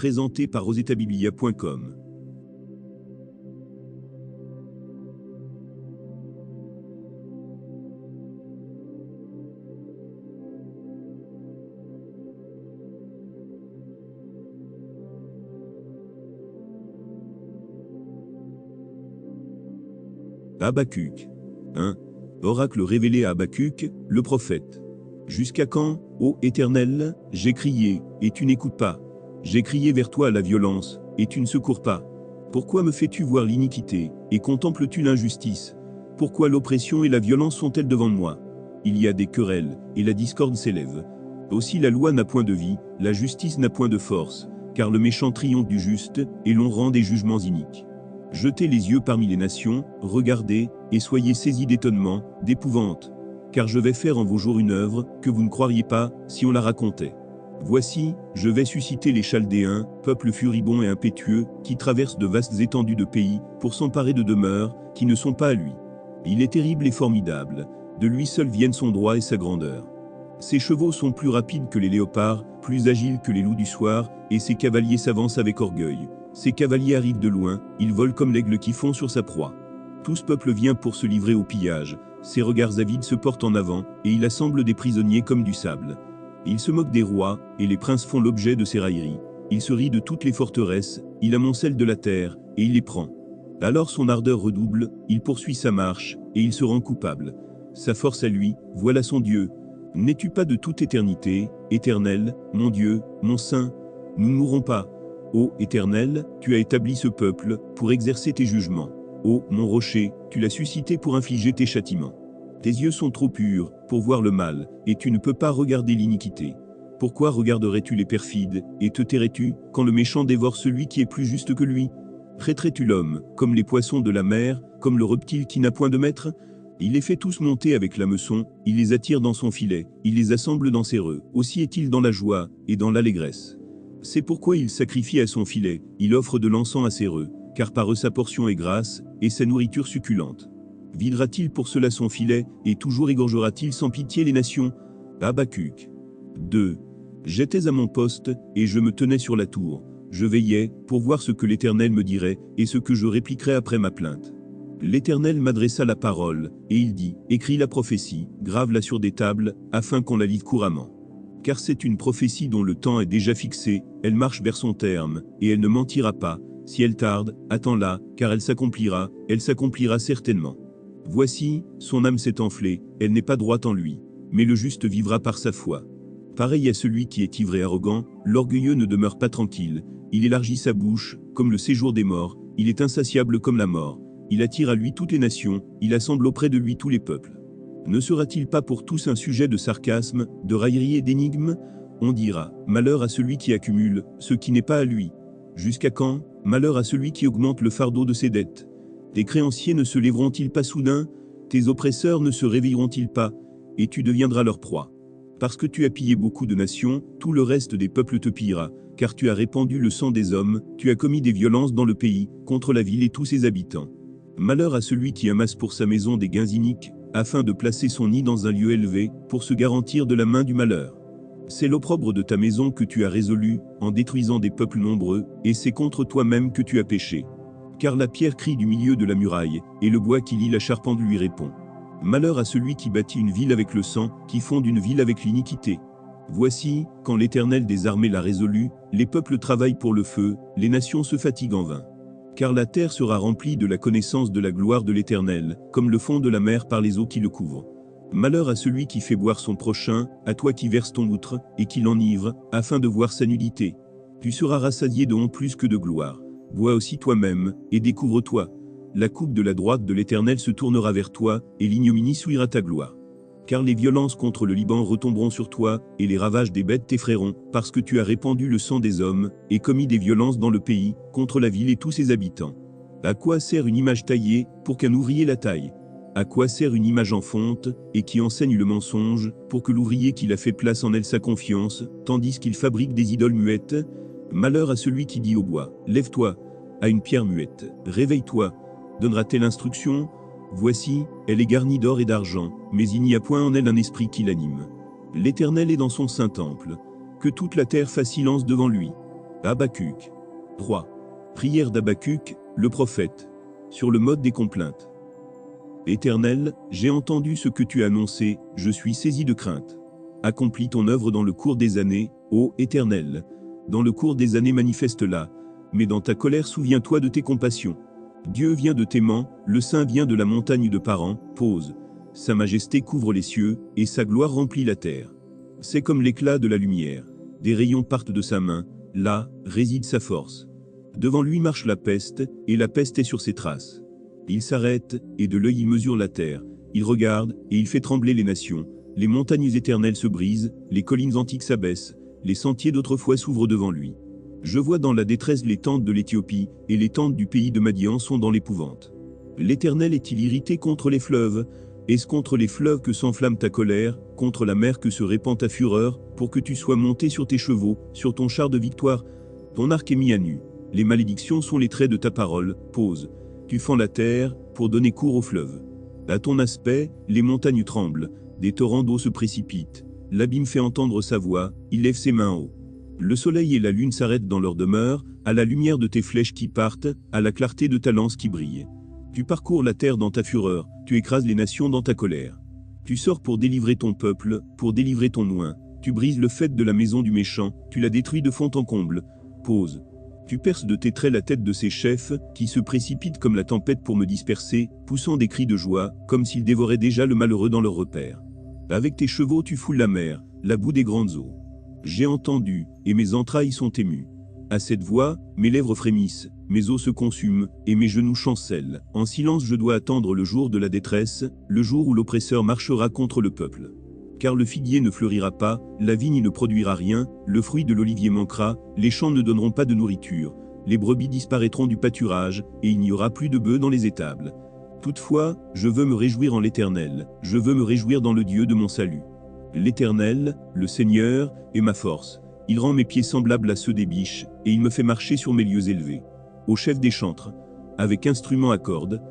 présenté par rosetabiblia.com. Habacuc 1. Oracle révélé à Habacuc, le prophète. Jusqu'à quand, ô Éternel, j'ai crié, et tu n'écoutes pas? J'ai crié vers toi à la violence, et tu ne secours pas. Pourquoi me fais-tu voir l'iniquité, et contemples-tu l'injustice? Pourquoi l'oppression et la violence sont-elles devant moi? Il y a des querelles, et la discorde s'élève. Aussi la loi n'a point de vie, la justice n'a point de force, car le méchant triomphe du juste, et l'on rend des jugements iniques. Jetez les yeux parmi les nations, regardez, et soyez saisis d'étonnement, d'épouvante. Car je vais faire en vos jours une œuvre, que vous ne croiriez pas, si on la racontait. Voici, je vais susciter les Chaldéens, peuple furibond et impétueux, qui traversent de vastes étendues de pays, pour s'emparer de demeures, qui ne sont pas à lui. Il est terrible et formidable, de lui seul viennent son droit et sa grandeur. Ses chevaux sont plus rapides que les léopards, plus agiles que les loups du soir, et ses cavaliers s'avancent avec orgueil. Ses cavaliers arrivent de loin, ils volent comme l'aigle qui fond sur sa proie. Tout ce peuple vient pour se livrer au pillage, ses regards avides se portent en avant, et il assemble des prisonniers comme du sable. Il se moque des rois, et les princes font l'objet de ses railleries. Il se rit de toutes les forteresses, il amoncelle de la terre, et il les prend. Alors son ardeur redouble, il poursuit sa marche, et il se rend coupable. Sa force à lui, voilà son Dieu. N'es-tu pas de toute éternité, Éternel, mon Dieu, mon Saint? Nous ne mourrons pas. Ô Éternel, tu as établi ce peuple, pour exercer tes jugements. Ô mon rocher, tu l'as suscité pour infliger tes châtiments. Tes yeux sont trop purs, pour voir le mal, et tu ne peux pas regarder l'iniquité. Pourquoi regarderais-tu les perfides, et te tairais-tu, quand le méchant dévore celui qui est plus juste que lui? Traiterais-tu l'homme, comme les poissons de la mer, comme le reptile qui n'a point de maître? Il les fait tous monter avec l'hameçon, il les attire dans son filet, il les assemble dans ses reux, aussi est-il dans la joie, et dans l'allégresse. C'est pourquoi il sacrifie à son filet, il offre de l'encens à ses reux, car par eux sa portion est grasse, et sa nourriture succulente. Videra-t-il pour cela son filet, et toujours égorgera-t-il sans pitié les nations? Habacuc 2. J'étais à mon poste, et je me tenais sur la tour. Je veillais, pour voir ce que l'Éternel me dirait, et ce que je répliquerais après ma plainte. L'Éternel m'adressa la parole, et il dit, écris la prophétie, grave-la sur des tables, afin qu'on la lise couramment. Car c'est une prophétie dont le temps est déjà fixé, elle marche vers son terme, et elle ne mentira pas. Si elle tarde, attends-la, car elle s'accomplira certainement. Voici, son âme s'est enflée, elle n'est pas droite en lui, mais le juste vivra par sa foi. Pareil à celui qui est ivre et arrogant, l'orgueilleux ne demeure pas tranquille, il élargit sa bouche, comme le séjour des morts, il est insatiable comme la mort, il attire à lui toutes les nations, il assemble auprès de lui tous les peuples. Ne sera-t-il pas pour tous un sujet de sarcasme, de raillerie et d'énigme? On dira, malheur à celui qui accumule, ce qui n'est pas à lui. Jusqu'à quand? Malheur à celui qui augmente le fardeau de ses dettes. Tes créanciers ne se lèveront-ils pas soudain? Tes oppresseurs ne se réveilleront-ils pas? Et tu deviendras leur proie. Parce que tu as pillé beaucoup de nations, tout le reste des peuples te pillera, car tu as répandu le sang des hommes, tu as commis des violences dans le pays, contre la ville et tous ses habitants. Malheur à celui qui amasse pour sa maison des gains iniques, afin de placer son nid dans un lieu élevé, pour se garantir de la main du malheur. C'est l'opprobre de ta maison que tu as résolu, en détruisant des peuples nombreux, et c'est contre toi-même que tu as péché. Car la pierre crie du milieu de la muraille, et le bois qui lie la charpente lui répond. Malheur à celui qui bâtit une ville avec le sang, qui fonde une ville avec l'iniquité. Voici, quand l'Éternel des armées l'a résolu, les peuples travaillent pour le feu, les nations se fatiguent en vain. Car la terre sera remplie de la connaissance de la gloire de l'Éternel, comme le fond de la mer par les eaux qui le couvrent. Malheur à celui qui fait boire son prochain, à toi qui verses ton outre, et qui l'enivre, afin de voir sa nudité. Tu seras rassasié de honte plus que de gloire. Bois aussi toi-même, et découvre-toi. La coupe de la droite de l'Éternel se tournera vers toi, et l'ignominie souillera ta gloire. Car les violences contre le Liban retomberont sur toi, et les ravages des bêtes t'effrayeront, parce que tu as répandu le sang des hommes, et commis des violences dans le pays, contre la ville et tous ses habitants. À quoi sert une image taillée, pour qu'un ouvrier la taille? À quoi sert une image en fonte, et qui enseigne le mensonge, pour que l'ouvrier qui l'a fait place en elle sa confiance, tandis qu'il fabrique des idoles muettes? Malheur à celui qui dit au bois, lève-toi, à une pierre muette, réveille-toi. Donnera-t-elle instruction? Voici, elle est garnie d'or et d'argent, mais il n'y a point en elle un esprit qui l'anime. L'Éternel est dans son saint temple. Que toute la terre fasse silence devant lui. Habacuc 3. Prière d'Habacuc, le prophète. Sur le mode des complaintes. Éternel, j'ai entendu ce que tu as annoncé, je suis saisi de crainte. Accomplis ton œuvre dans le cours des années, ô Éternel. Dans le cours des années manifeste-la, mais dans ta colère souviens-toi de tes compassions. Dieu vient de Téman, le Saint vient de la montagne de Paran, pause. Sa majesté couvre les cieux, et sa gloire remplit la terre. C'est comme l'éclat de la lumière. Des rayons partent de sa main, là, réside sa force. Devant lui marche la peste, et la peste est sur ses traces. Il s'arrête, et de l'œil il mesure la terre. Il regarde, et il fait trembler les nations. Les montagnes éternelles se brisent, les collines antiques s'abaissent, les sentiers d'autrefois s'ouvrent devant lui. Je vois dans la détresse les tentes de l'Éthiopie, et les tentes du pays de Madian sont dans l'épouvante. L'Éternel est-il irrité contre les fleuves? Est-ce contre les fleuves que s'enflamme ta colère, contre la mer que se répand ta fureur, pour que tu sois monté sur tes chevaux, sur ton char de victoire? Ton arc est mis à nu. Les malédictions sont les traits de ta parole, pause. Tu fends la terre, pour donner cours aux fleuves. À ton aspect, les montagnes tremblent, des torrents d'eau se précipitent. L'abîme fait entendre sa voix, il lève ses mains haut. Le soleil et la lune s'arrêtent dans leur demeure, à la lumière de tes flèches qui partent, à la clarté de ta lance qui brille. Tu parcours la terre dans ta fureur, tu écrases les nations dans ta colère. Tu sors pour délivrer ton peuple, pour délivrer ton oint. Tu brises le faîte de la maison du méchant, tu la détruis de fond en comble. Pause. Tu perces de tes traits la tête de ses chefs, qui se précipitent comme la tempête pour me disperser, poussant des cris de joie, comme s'ils dévoraient déjà le malheureux dans leur repère. Avec tes chevaux tu foules la mer, la boue des grandes eaux. J'ai entendu, et mes entrailles sont émues. À cette voix, mes lèvres frémissent, mes os se consument, et mes genoux chancellent. En silence je dois attendre le jour de la détresse, le jour où l'oppresseur marchera contre le peuple. Car le figuier ne fleurira pas, la vigne ne produira rien, le fruit de l'olivier manquera, les champs ne donneront pas de nourriture, les brebis disparaîtront du pâturage, et il n'y aura plus de bœufs dans les étables. Toutefois, je veux me réjouir en l'Éternel, je veux me réjouir dans le Dieu de mon salut. L'Éternel, le Seigneur, est ma force. Il rend mes pieds semblables à ceux des biches, et il me fait marcher sur mes lieux élevés. Au chef des chantres, avec instruments à cordes,